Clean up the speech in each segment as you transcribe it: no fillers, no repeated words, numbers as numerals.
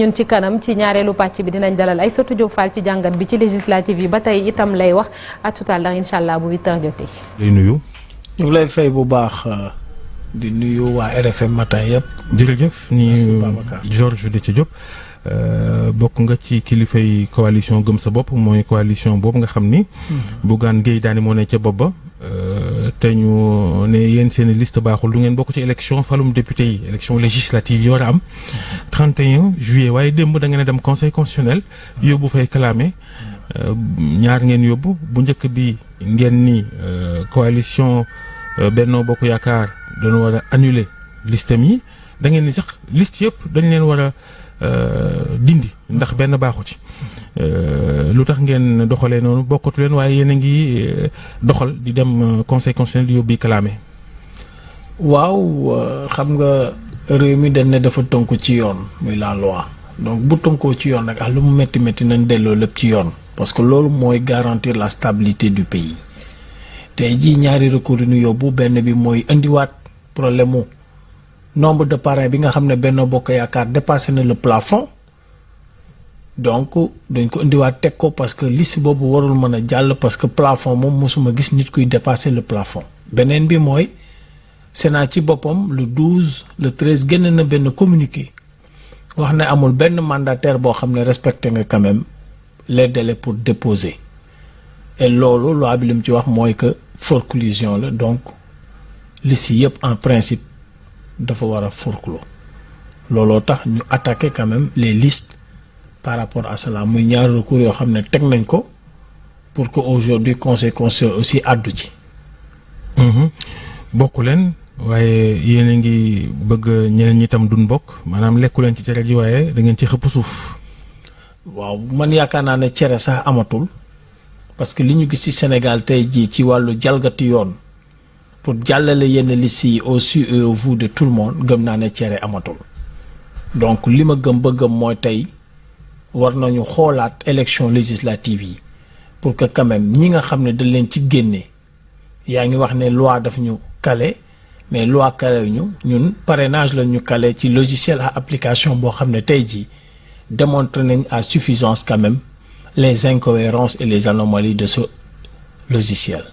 ñun ci kanam ci ñaareelu pàcc bi dinañ dalal Aïssatou Diop Fall ci jàngat bi ci législative yi ba tey itam lay wax à tout à l'heure incha allah bu 8h jotee. lay nuyu. ñu ngi lay fay bu baax di nuyu waa RFM matin yëpp. jërëjëf ni Georges Déthié Diop bokk nga ci kilifay coalition Gëm sa bopp mooy coalition boobu nga xam ni. Bougane Gueye Dany moo ne ca bopp ba. te ñu ne yéen seen liste baaxul du ngeen bokk ci élection falum député yi élection législative yi war a am 31 juillet waaye démb da ngeen a dem conseil constitutionnel yóbbu fay clamé ñaar ngeen yóbbu bu njëkk bi ngeen ni coalition Benno Bokk Yaakaar dañu war a annuler listam yi da ngeen ni sax liste yëpp dañ leen war a dindi ndax benn baaxu ci lu tax ngeen doxalee noonu bokkatu leen waaye yéen a ngi doxal di dem conseil constitutionnel di yóbbi clamé. waaw xam nga réew mi dañ ne dafa tënku ci yoon muy la loi donc bu tënkoo ci yoon nag lu mu métti métti nañ delloo lépp ci yoon. parce que loolu mooy garantir la stabilité du pays tey jii ñaari recours yi ñu yóbbu benn bi mooy indiwaat problème mu nombre de parrains bi nga xam ne Benno Bokk Yaakaar dépassé na le plafond. donc dañ ko indiwaat teg ko parce que liste boobu warul mën a jàll parce que plafond moom mosuma gis nit kuy dépasser le plafond. beneen bi mooy Sénat ci boppam le 12 le 13 génn na benn communiqué wax ne amul benn mandataire boo xam ne respecté nga quand même les délais pour déposer et loolu loi bi li mu ci wax mooy que forclusion la donc liste yëpp en principe dafa war a forclos looloo tax ñu attaquer quand même les listes. par rapport à cela muy ñaari recours yoo xam ne teg nañ ko pour que aujourd'hui conseil constitutionnel aussi àddu ci. bokku leen waaye yéen a ngi bëgg ñeneen ñi tam duñ bokk maanaam lekku leen ci cere ji waaye da ngeen ci xëpp suuf. waaw man yaakaar naa ne cere sax amatul parce que li ñu gis ci Sénégal tey jii ci wàllu jalgati yoon pour jàllale yenn listes yi au su et au vu de tout le monde gëm naa ne cere amatul donc li ma gëm ba gëm mooy tey. war nañu xoolaat élection législative yi pour que quand même ñi nga xam ne dañ leen ci génne yaa ngi wax ne loi daf ñu kale mais loi kale ñu ñun parrainage la ñu kale ci logiciel à application boo xam ne tey jii démontré nañ à suffisance quand même les incohérences et les anomalies de ce logiciel.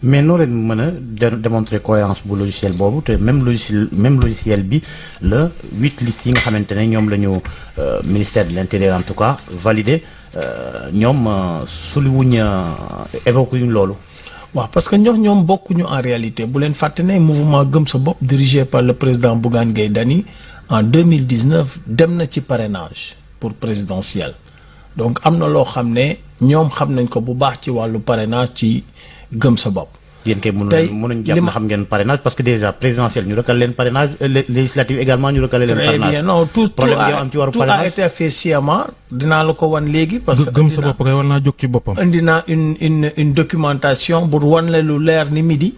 mais noo leen mën a démontrer cohérence bu logiciel boobu te même logiciel bi la 8 listes yi nga xamante ne ñoom la ñu ministère de l'intérieur en tout cas validé ñoom suli wuñ évoqué wuñ loolu. waaw parce que ñoom bokkuñu en réalité bu leen fàtte ne mouvement Gëm sa bopp dirigé par le président Bougane Gueye Dany en 2019 dem na ci parrainage pour présidentiel donc am na loo xam ne ñoom xam nañ ko bu baax ci wàllu parrainage ci. Gëm sa bopp. yéen kay mënuñ jàpp na xam ngeen parrainage parce que déjà présidentiel ñu recalé leen parrainage législative également ñu recalé leen parrainage. très bien non tout a été fait sciemment dinaa la ko wan léegi. parce que Gëm sa bopp kay war naa jóg ci boppam. indi naa une documentation pour wan la lu leer ni midi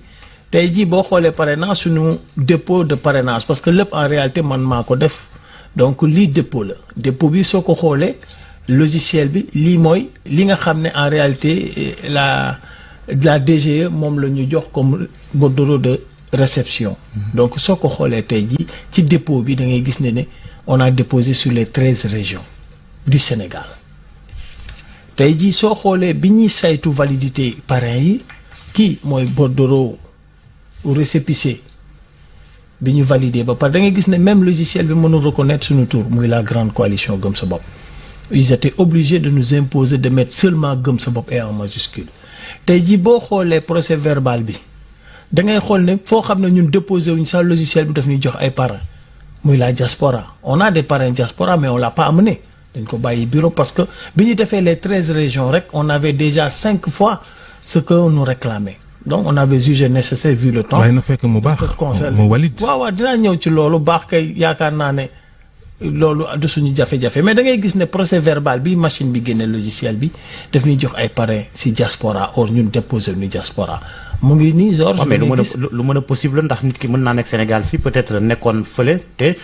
tey jii boo xoolee parrainage suñu dépôt de parrainage parce que lépp en réalité man maa ko def donc lii dépôt la dépôt bi soo ko xoolee logiciel bi lii mooy li nga xam ne en réalité la DGE moom la ñu jox comme bordereau de réception. donc soo ko xoolee tey jii ci dépôt bi da ngay gis ne on a déposé sur les 13 régions du Sénégal tey jii soo xoolee bi ñuy saytu validité parrain yi kii mooy bordereau récépissé bi ñu validé ba pare da ngay gis ne même logiciel bi mënul reconnaître suñu tour muy la grande coalition Gëm sa bopp ils étaient obligés de nous imposer de mettre seulement Gëm sa bopp et en majuscule. tey jii boo xoolee procès verbal bi da ngay xool ne foo xam ne ñun déposé wuñ sax logiciel bi daf ñuy jox ay parrains muy la diaspora on a des parrains diaspora mais on l'a pas amené dañ ko bàyyi bureau parce que bi ñu defee les 13 régions rek on avait déjà 5 fois ce que nous réclamait donc on avait jugé nécessaire vu le temps. waaye na fekk mu baax mu valide. waaw dinaa ñëw ci loolu baax kay yaakaar naa ne loolu du suñu jafe-jafe mais da ngay gis ne procès verbal bi machine bi génne logiciel bi daf ñuy jox ay parrain si diaspora or ñun déposé ñu diaspora mu ngi nii Georges. mais lu mën a possible ndax nit ki mën naa nekk Sénégal fii peut-être nekkoon fële te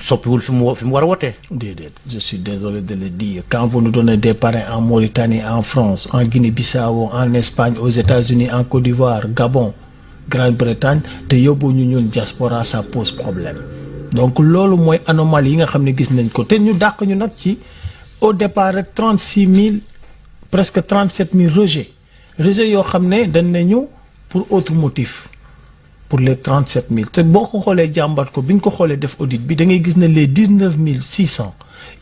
soppiwul fi mu war a wootee. déedéet je suis désolé de le dire quand vous nous donnez des parrains en Mauritanie en France en Guinée-Bissau en Espagne aux États-Unis en Côte d'Ivoire Gabon Grande-Bretagne te yóbbu ñu ñun diaspora ça pose problème donc loolu mooy anomalie yi nga xam ne gis nañ ko te ñu dàq ñu nag ci au départ rek 36 000 presque 37 000 rejets yoo xam ne dañ nañu pour autre motif pour les 37 000 te boo ko xoolee jàmbat ko bi ñu ko xoolee def audit bi da ngay gis ne les 19 600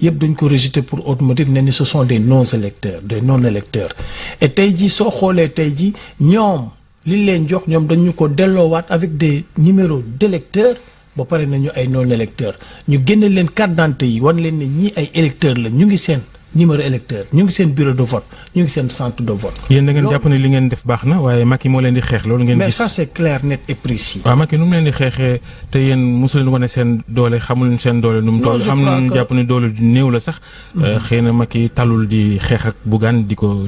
yëpp dañ ko rejeté pour autre motif ne ni ce sont des non-électeurs et tey jii soo xoolee tey jii ñoom li leen jox ñoom dañu ko delloowaat avec des numéros d'électeurs ba pare nañu ay non-électeurs ñu génne leen carte d'identité yi wan leen ne ñii ay électeurs la ñu ngi seen numéro électeur ñu ngi seen bureau de vote ñu ngi seen centre de vote. yéen da ngeen jàpp ne li ngeen def baax na waaye Macky moo leen di xeex loolu ngeen gis. mais ça c'est clair net et précis. waaw Macky nu mu leen di xeexee te yéen mosu leen wane seen doole xamul seen doole nu mu toll. am nañu jàpp ne doole du néew la sax. xëy na Macky talul di xeex ak Bougane di ko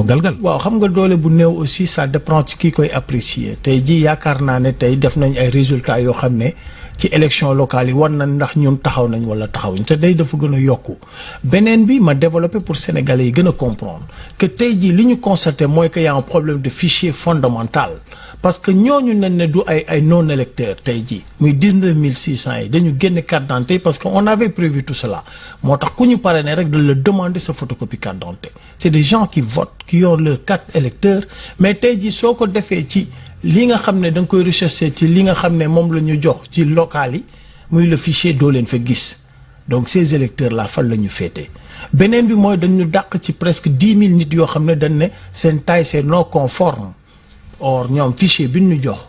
galgal. waaw xam nga doole bu néew aussi ça dépend ci kii koy apprécier tey jii yaakaar naa ne tey def nañ ay résultats yoo xam ne. ci élection locale yi war na ndax ñun taxaw nañ wala taxawuñ te day dafa gën a yokku beneen bi ma développé pour sénégalais yi gën a comprendre que tey jii li ñu constaté mooy que y a un problème de fichier fondamental parce que ñooñu ne du ay non électeurs tey jii muy 19 600 yi dañu génne carte d'identité parce que on avait prévu tout cela moo tax ku ñu parrainé rek de la demander sa photocopie carte d'identité c'est des gens qui votent qui ont leur carte électeur mais tey jii soo ko defee ci li nga xam ne da nga koy rechercher ci li nga xam ne moom la ñu jox ci local yi muy le fichier doo leen fa gis donc ces électeurs là fan la ñu féetee beneen bi mooy dañu dàq ci presque 10 000 nit yoo xam ne dañ ne seen taille c'est non conforme or ñoom fichier bi ñu jox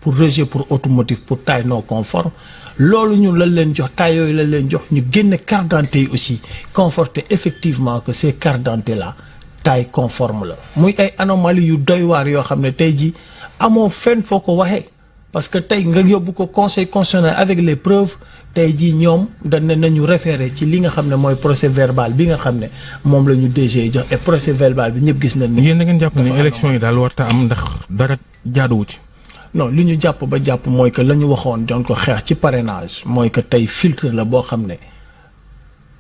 pour rejet pour automotif pour taille non conforme loolu ñu lan leen jox taille yooyu lan leen jox ñu génne carte d'identité yi aussi conforter effectivement que ces cartes d'identité là taille conforme la muy ay anomalies yu doy waar yoo xam ne tey jii amoo fenn foo ko waxee parce que tey nga yóbbu ko conseil constitutionnel avec les preuves tey jii ñoom dañ ne nañu référé ci li nga xam ne mooy procès verbal bi nga xam ne moom la ñu DG jox et procès verbal bi ñëpp gis nañ ne. yéen da ngeen jàpp ne élection yi daal warta am ndax dara jaaduwu ci. non li ñu jàpp ba jàpp mooy que la ñu waxoon doon ko xeex ci parrainage mooy que tey filtre la boo xam ne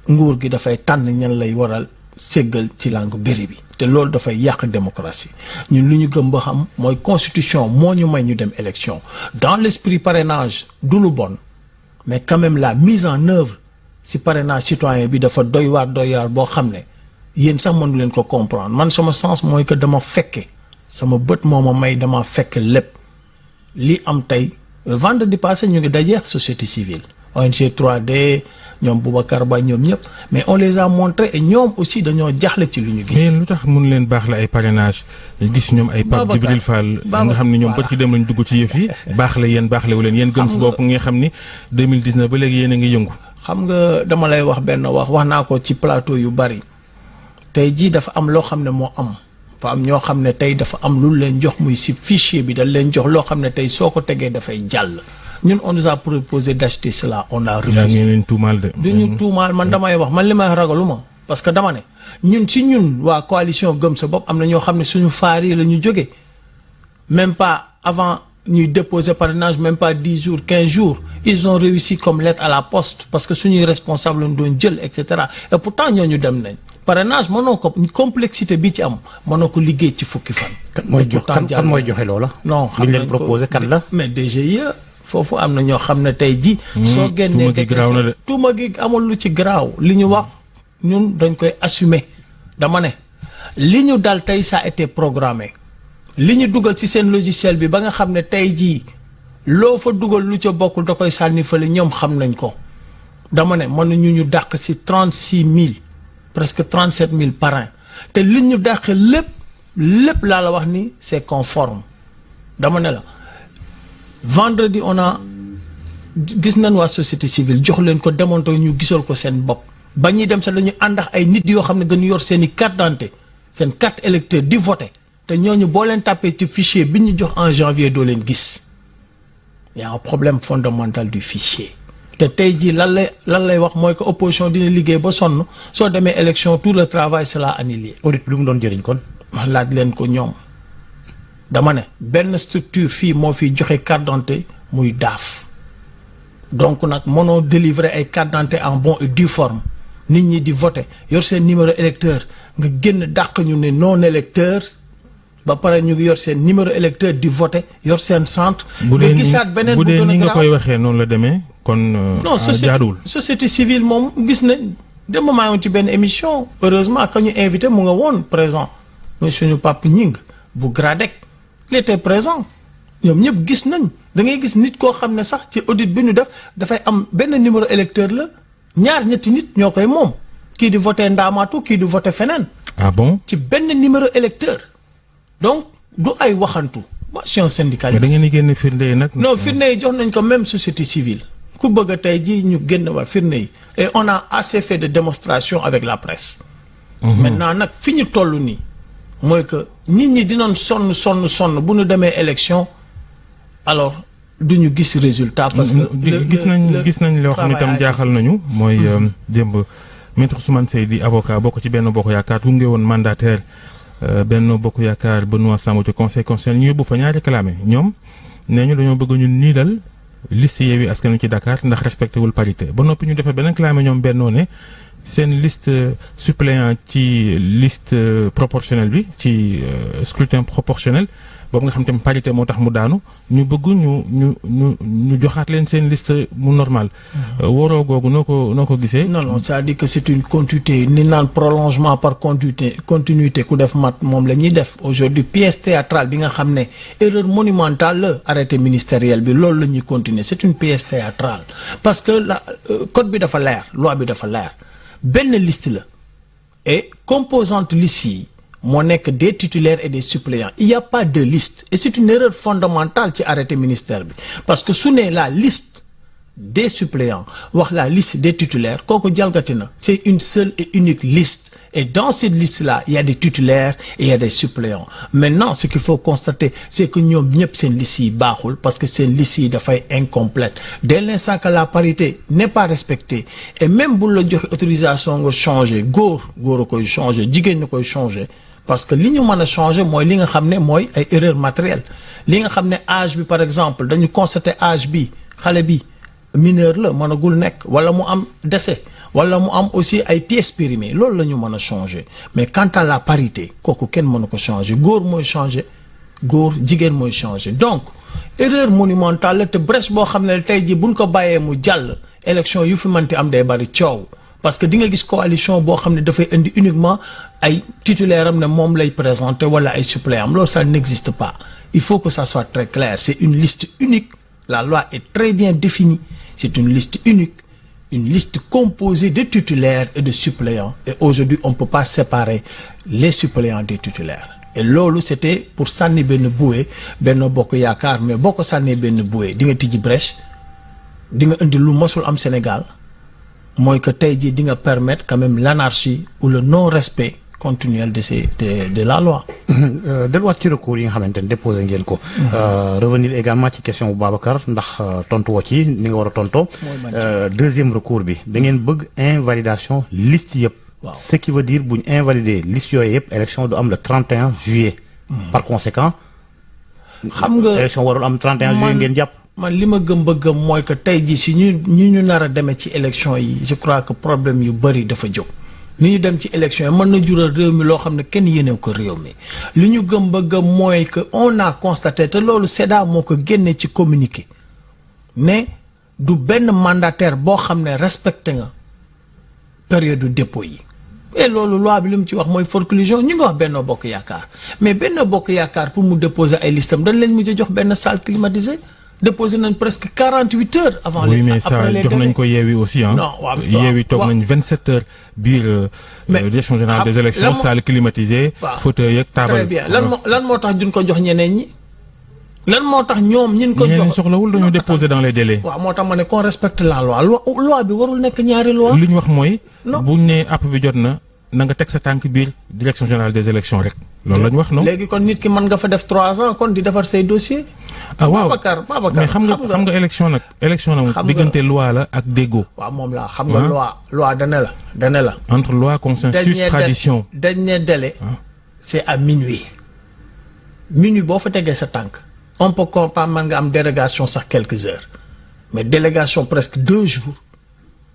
nguur gi dafay tànn ñan lay waral séggal ci langue béri bi. te loolu dafay yàq démocratie ñun lu ñu gëm ba xam mooy constitution moo ñu may ñu dem élection dans l'esprit parrainage du lu bon mais quand même la mise en œuvre si parrainage citoyen bi dafa doy waar boo xam ne yéen sax mënu leen ko comprendre man sama sens mooy que dama fekke sama bët moo ma may dama fekk lépp li am tey vendredi passé ñu ngi dajeex société civile ONG 3D ñoom Boubacar Ba ñoom ñëpp mais on les a montré et ñoom aussi dañoo jaxle ci lu ñu gis. mais lu tax mun leen baax la ay parrainage gis ñoom ay Pape Djibril Fall nga xam ne ñoom bët ki dem lañ dugg ci yëf yi baax la yéen baax la wu leen yéen gëm si bopp nga xam ni 2019 ba léegi yéen a ngi yëngu. xam nga dama lay wax benn wax naa ko ci plateau yu bari tey jii dafa am loo xam ne moo am fa am ñoo xam ne tey dafa am lu leen jox muy si fichier bi dañ leen jox loo xam ne tey soo ko tegee dafay jàll. ñun on nous a proposé d'acheter cela on a refusé. yaa ngi tuumaal de. du ñu tuumaal man damay wax man li may ragaluma parce que dama ne ñun si ñun waa coalition gëm sa bopp am na ñoo xam ne suñu faar yi la ñu jógee même pas avant ñuy déposer parrainage même pas 10 jours 15 jours ils ont réussi comme lettre à la poste parce que suñuy responsable lañ doon jël et cetera et pourtant ñooñu dem nañ parrainage mënoo ko complexité bi ci am mënoo ko liggéey ci fukki fan. kan mooy joxe loola. non xam nañ leen proposé kan la. mais DGE. foofu am na ñoo xam ne tey ji soo génnee tuuma gi amul lu ci garaaw li ñu wax ñun dañ koy assumer dama ne li ñu dal tey ça a été programmé li ñu dugal ci seen logiciel bi ba nga xam ne tey jii loo fa dugal lu ca bokkul da koy sànni fële ñoom xam nañ ko dama ne mën nañu ñu dàq ci 36 000 presque 37 000 parrains te li ñu dàq lépp laa la wax ni c'est conforme dama ne la vendredi on a gis nañ waa société civile jox leen ko démontré ñu gisal ko seen bopp ba ñuy dem sax dañu ànd ak ay nit yoo xam ne dañu yor seen i carte d'identité seen carte électeur di voter te ñooñu boo leen tapé ci fichier bi ñu jox en janvier doo leen gis y a un problème fondamental du fichier te tey jii lan lay wax mooy que opposition dina liggéey ba sonn soo demee élection tout le travail sera annulé. audit lu mu doon jëriñ kon. laaj leen ko ñoom. dama ne benn structure fii moo fi joxe carte d'identité muy daaf donc nag mënoo délivrer ay carte d'identité en bonne et due forme nit ñi di voter yor seen numéro électeur nga génn dàq ñu ne non électeur ba pare ñu ngi yor seen numéro électeur di voter yor seen centre. nga gisaat beneen bu dee ni nga koy waxee noonu la demee kon non jaaduwul. société civile moom gis nañ démb maa ngi ci benn émission heureusement que ñu invité mu nga woon présent mooy suñu Pape Ñing bu GRADEC il était présent ñoom ñëpp gis nañ da ngay gis nit koo xam ne sax ci audit bi ñu def dafay am benn numéro électeur la ñaar ñetti nit ñoo koy moom kii di voté Ndaamaatu kii di voté feneen. ah bon ci benn numéro électeur donc du ay waxantu. moi je suis un syndicaliste. mais da ngeen di génne firnde yi nag. non firnde yi jox nañ ko même société civile ku bëgg a tey jii ñu génn waa firnde yi et on a assez fait de démonstration avec la presse. maintenant nag fi ñu toll nii mooy que nit ñi dinañ sonn bu ñu demee élection alors du ñu gis résultat. parce que gis nañ loo xam ne itam jaaxal nañu. mooy démb maître Ousmane Seye di avocat bokk ci Benno Bokk Yaakaar gunge woon mandataire Benno Bokk Yaakaar Benoît Sambou ci conseil constitutionnel ñu yóbbu fa ñaari clamé ñoom nee ñu dañoo bëgg ñu niidal liste Yewwi Askan Wi ci Dakar ndax respecté wul parité ba noppi ñu defee beneen clamé ñoom bennoo ne seen liste suppléant ci liste proportionnelle bi ci scrutin proportionnel boobu nga xam te parité moo tax mu daanu ñu bëgg ñu joxaat leen seen liste mu normal. waroo googu noo ko gisee. non c'est-à-dire que c'est une continuité ni naan prolongement par continuité ku def mat moom la ñuy def aujourd'hui pièce théâtrale bi nga xam ne erreur monumentale la arrêté ministériel bi loolu la ñuy continuer c'est une pièce théâtrale parce que la code bi dafa leer loi bi dafa leer benn liste la et composante liste yi moo nekk des titulaires et des suppléants il y a pas de liste et c'est une erreur fondamentale ci arrêté ministère bi parce que su ne la liste des suppléants wax la liste des titulaires kooku jalgati na c'est une seule et unique liste et dans cette liste-là il y a des titulaires et il y a des suppléants maintenant ce qu'il faut constater c'est que ñoom ñëpp seen liste yi baaxul parce que seen liste yi dafay incomplète dès l'instant que la parité n'est pas respectée et même bu la joxe autorisation nga changer góor a koy changer jigéen ñi koy changer parce que li ñu mën a changer mooy li nga xam ne mooy ay erreurs matérielles li nga xam ne âge bi par exemple dañu constater âge bi xale bi mineur la mënagul nekk wala mu am décès wala mu am aussi ay pièces périmées loolu la ñu mën a changer mais quant à la parité kooku kenn mënu ko changer góor mooy changer góor jigéen mooy changer donc erreur monumentale la te brèche boo xam ne tey jii buñ ko bàyyee mu jàll élection yu fi mënti am day bari coow parce que di nga gis coalition boo xam ne dafay indi uniquement ay titulaire am ne moom lay présenter wala ay suppléant am loolu ça n'existe pas il faut que ça soit très clair c'est une liste unique la loi est très bien définie c'est une liste unique une liste composée de titulaires et de suppléants et aujourd'hui on ne peut pas séparer les suppléants des titulaires et loolu c'était pour sànni benn bouée Benno Bokk Yaakaar mais boo ko sànnee benn bouée di nga tijji brèche di nga indi lu masul am Sénégal mooy que tey jii di nga permettre quand même l'anarchie ou le non-respect continuel de la loi. delluwaat ci recours yi nga xamante ne déposé ngeen ko. revenir également ci question bu Babacar ndax tontu woo ci ni nga war a tontoo. deuxième recours bi da ngeen bëgg invalidation liste yëpp. waaw ce qui veut dire bu ñu invalider liste yooyu yëpp élection du am le 31 juillet. par conséquent. xam nga élection warul am 31 juillet ngeen jàpp. man li ma gëm ba gëm mooy que tey jii si ñu nar a demee ci élection yi je crois que problème yu bëri dafa jóg. ni ñu dem ci élection yi mën na jural réew mi loo xam ne kenn yéenew ko réew mi li ñu gëm ba gëm mooy que on a constaté te loolu SEDA moo ko génne ci communiqué ne du benn mandataire boo xam ne respecté nga période du dépôt yi et loolu loi bi li mu ci wax mooy forclusion ñu ngi wax Benno Bokk Yaakaar mais Benno Bokk Yaakaar pour mu déposer ay listam dañ leen mujj jox benn salle climatisée déposé nañ presque 48 heures avant oui, mais ça jox nañ ko Yewwi aussi ah. non waaw Yewwi toog nañ 27 heures biir direction générale des élections salle climatisée. fauteuil ak table. très bien lan moo tax duñ ko jox ñeneen ñi. lan moo tax ñoom ñin ko jox ñeneen soxlawul dañoo déposer dans les délais. waaw moo tax ma ne qu'on respecte la loi bi warul nekk ñaari loi. li ñu wax mooy. buñ nee app bi jot na nga teg sa tànk biir direction générale des élections rek. loolu la ñu wax non. léegi kon nit ki mën nga fa def 3 ans kon di defar say dossier. waaw Babacar mais xam nga élection nag diggante loi la ak déggoo. waaw moom laa xam nga loi dane la. entre loi consensus tradition. dernier délai. c'est à minuit boo fa tegee sa tànk. on peut comprendre man nga am délégation sax quelques heures mais délégation presque 2 jours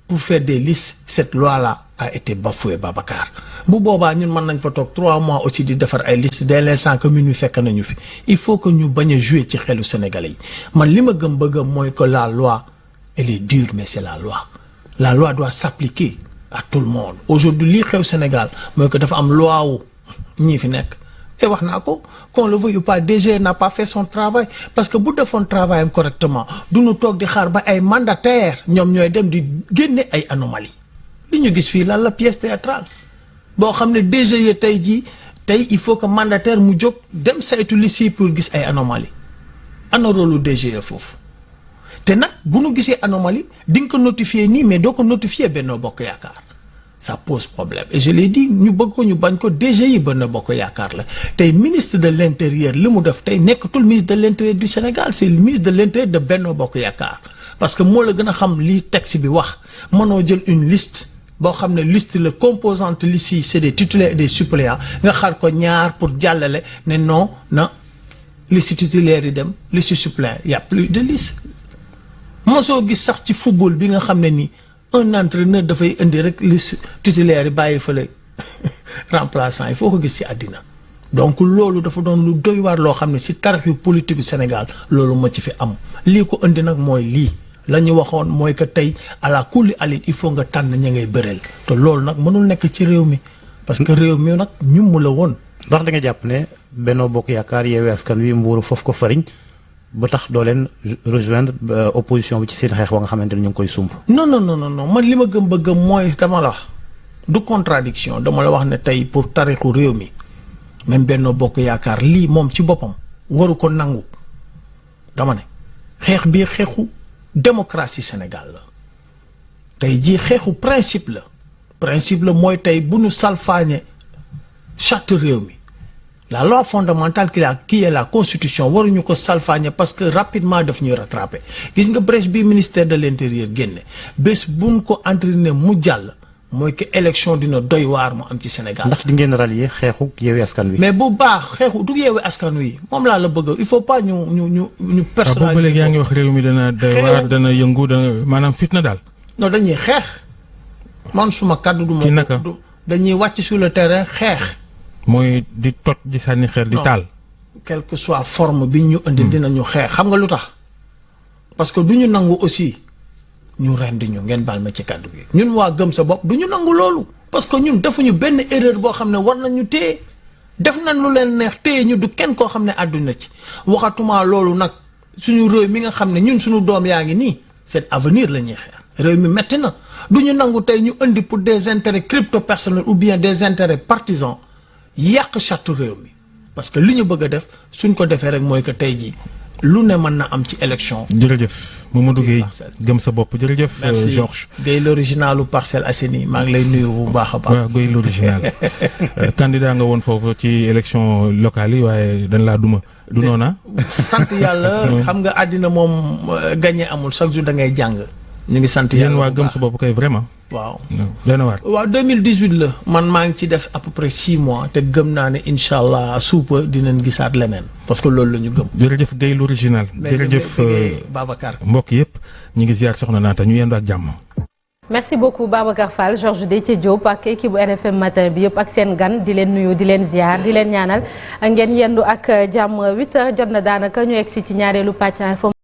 pour faire des listes cette loi là a été bafouée Babacar bu boobaa ñun mën nañ fa toog 3 mois aussi di defar ay listes dès l'instant que minuit fekk nañu fi il faut que ñu bañ a jouer ci xelu Sénégalais yi man li ma gëm ba gëm mooy que la loi elle est dure mais c'est la loi. La loi doit s'appliquer à tout le monde. Aujourd'hui lii xew Sénégal mooy que dafa am loi wu ñii fi nekk. Et wax naa ko qu'on le veuille ou pas, DG n'a pas fait son travail parce que bu defoon travail am correctement du ñu toog di xaar ba ay mandataires ñoom ñooy dem di génne ay anomalies li ñu gis fii lan la pièce théâtrale boo xam ne DG tey jii tey il faut que mandataire mu jóg dem saytu li si pour gis ay anomalies ana rôle DG foofu te nag bu nu gisee anomalie di nga ko notifier nii mais doo ko notifier Benno Bokk Yaakaar. Ça pose problème et je l'ai dit ñu bëgg ko ñu bañ ko DG yi Benno Bokk Yaakaar la tey ministre de l'intérieur li mu def tey nekkatul ministre de l'intérieur du Sénégal c'est le ministre de l'intérieur de Benno Bokk Yaakaar parce que moo la gën a xam li texte bi wax mënoo jël une liste boo xam ne liste la composante liste yi c'est des titulaires et des suppléants nga xaar ko ñaar pour jàllale ne non na liste titulaire yi dem liste suppléant y a plus de liste mosoo gis sax ci football bi nga xam ne nii un entraîneur dafay indi rek liste titulaire yi bàyyi fële remplaçant il faut ko gis ci àddina donc loolu dafa doon lu doy waar loo xam ne ci tarixu politique Sénégal loolu moo ci fi am lii ko indi nag mooy lii la ñu waxoon mooy que tey à la kulli alit il faut nga tànn ña ngay bëreel te loolu nag mënul nekk ci réew mi parce que réew mi nag ñum mu la woon. ndax da nga jàpp ne Benno Bokk Yaakaar Yewwi Askan Wi mbuuru foofu ko fariñ ba tax doo leen rejoindre opposition bi ci seen xeex wa nga xamante ne ñu ngi koy sumb. non man li ma gëm ba gëm mooy dama la wax du contradiction dama la wax ne tey pour tarixu réew mi même Benno Bokk Yaakaar lii moom ci boppam waru ko nangu dama ne xeex bii xeexu démocratie Sénégal la tey jii xeexu principe la mooy tey bu ñu salfaañe charte réew mi. La loi fondamentale qui est la constitution waruñu ko salfaañe parce que rapidement daf ñuy rattraper gis nga brèche bi ministère de l'intérieur génne bés buñ ko entériné mu jàll mooy que élection dina doy waar mu am ci Sénégal. ndax di ngeen rallier xeexu Yewwi Askan Wi. mais bu baax xeexu du Yewwi Askan Wi moom laa la bëgg il faut pas ñu personnaliser. boobu ba léegi yaa ngi wax réew mi dana doy waar dana yëngu dana maanaam fitna daal. non dañuy xeex man suma kàddu du ma. ci naka dañuy wàcc sur le terrain xeex. mooy di tot di sànni xeer di taal. quelle que soit forme bi ñu indi dinañu xeex xam nga lu tax parce que du ñu nangu aussi ñu rendi ñu ngeen baal ma ci kàddu gi ñun waa gëm sa bopp du ñu nangu loolu parce que ñun defuñu benn erreur boo xam ne war nañu téye def nañ lu leen neex téye ñu du kenn koo xam ne àdduna ci waxatuma loolu nag suñu réew mi nga xam ne ñun suñu doom yaa ngi nii cet avenir la ñuy xeex réew mi metti na du ñu nangu tey ñu indi pour des intérêts crypto personnels ou bien des intérêts partisans yàq charte réew mi parce que li ñu bëgg a def suñ ko defee rek mooy que tey jii lu ne mën na am ci élection. jërëjëf Mamadou Gueye gëm sa bopp jërëjëf. merci Georges Gueye l'originalu Parcelles Assainies maa ngi lay nuyu bu baax a baax. waaw Gueye l'original candidat nga woon foofu ci élection locale yi waaye dañ laa duma. du noona sant yàlla xam nga àddina moom gagné amul chaque jour da ngay jàng. ñu ngi sant yàlla yéen waa gëm sa bopp kay vraiment. waaw doy na waar. waaw 2018 la man maa ngi ci def à peu près 6 mois te gëm naa ne incha allah suupa dinañ gisaat leneen parce que loolu la ñu gëm. jërëjëf Gueye l'original. jërëjëf Babacar. mbokk yëpp ñu ngi ziar soxna Naata ñu yendu ak jàmm. merci beaucoup Babacar Fall Georges Déthié Diop ak équipe bu RFM matin bi yëpp ak seen gan di leen nuyu di leen ziar di leen ñaanal ngeen yendu ak jàmm 8h jot na daanaka ñu egsi ci ñaareelu pàcc